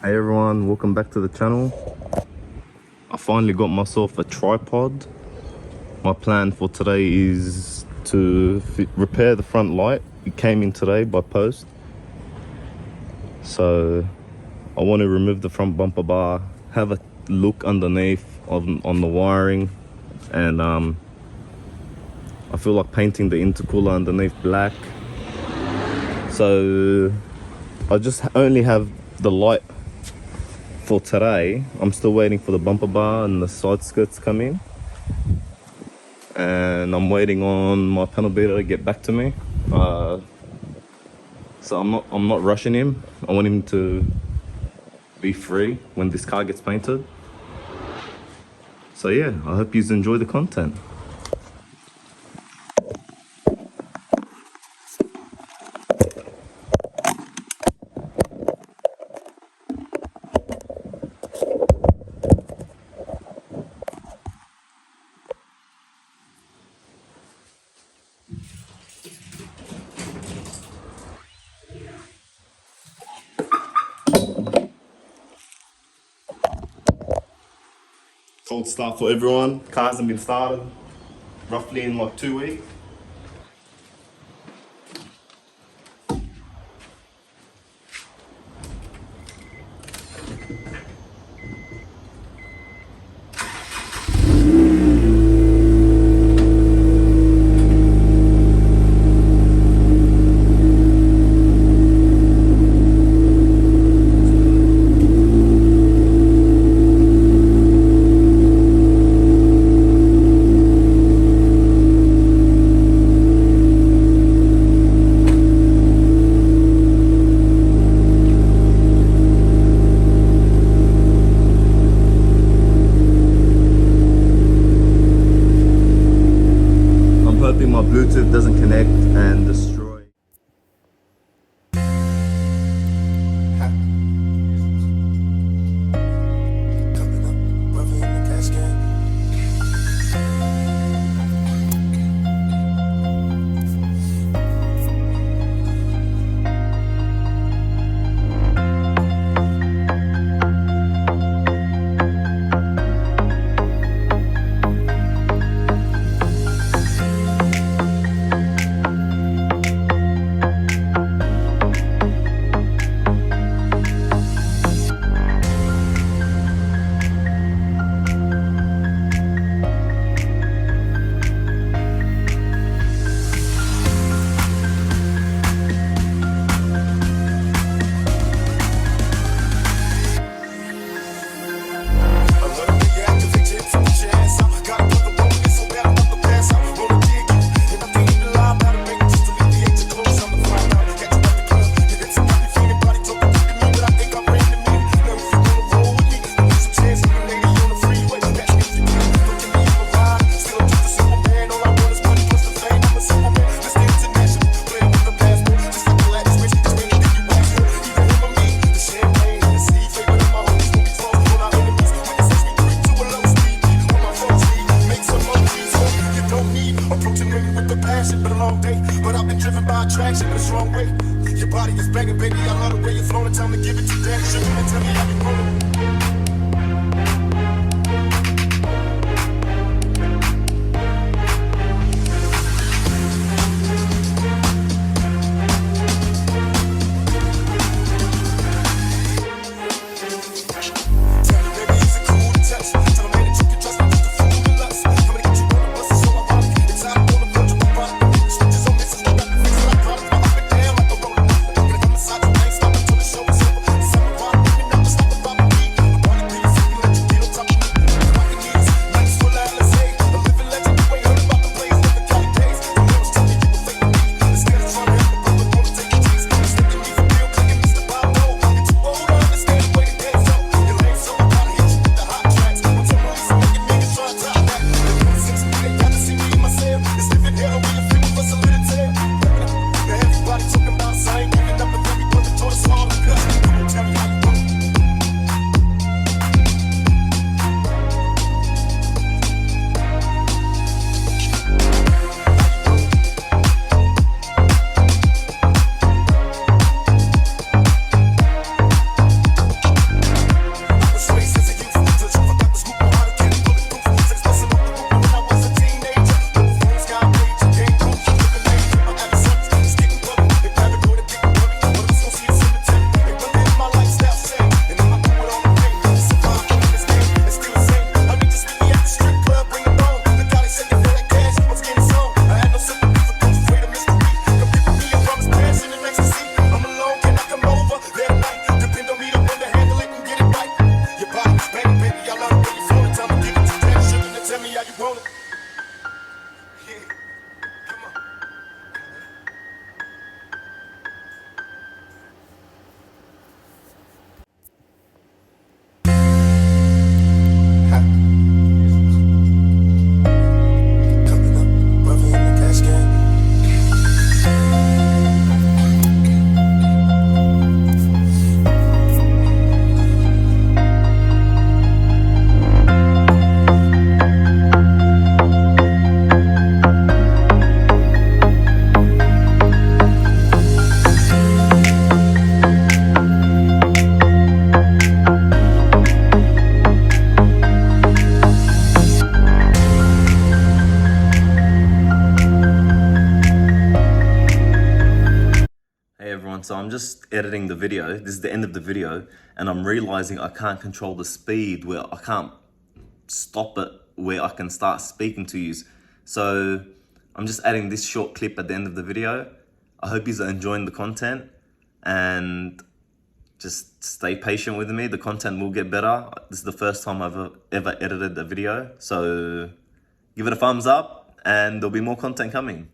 Hey everyone, welcome back to the channel. I finally got myself a tripod. My plan for today is to repair the front light. It came in today by post. So I want to remove the front bumper bar, have a look underneath on the wiring, and I feel like painting the intercooler underneath black. So I just only have the light for today. I'm still waiting for the bumper bar and the side skirts to come in, and I'm waiting on my panel beater to get back to me. So I'm not rushing him. I want him to be free when this car gets painted. So yeah, I hope you enjoy the content. Cold start for everyone. Car hasn't been started roughly in like 2 weeks. My Bluetooth doesn't connect and destroy. But I've been driven by attraction, but it's the wrong way. Your body is banging, baby. I love the way you're flowing. Time to give it to that. Sugar and tell me how you rolling. everyone. So I'm just editing the video. This is the end of the video, and I'm realizing I can't control the speed where I can't stop it where I can start speaking to you. So I'm just adding this short clip at the end of the video. I hope you're enjoying the content, and just stay patient with me. The content will get better. This is the first time I've ever edited a video. So give it a thumbs up, and there'll be more content coming.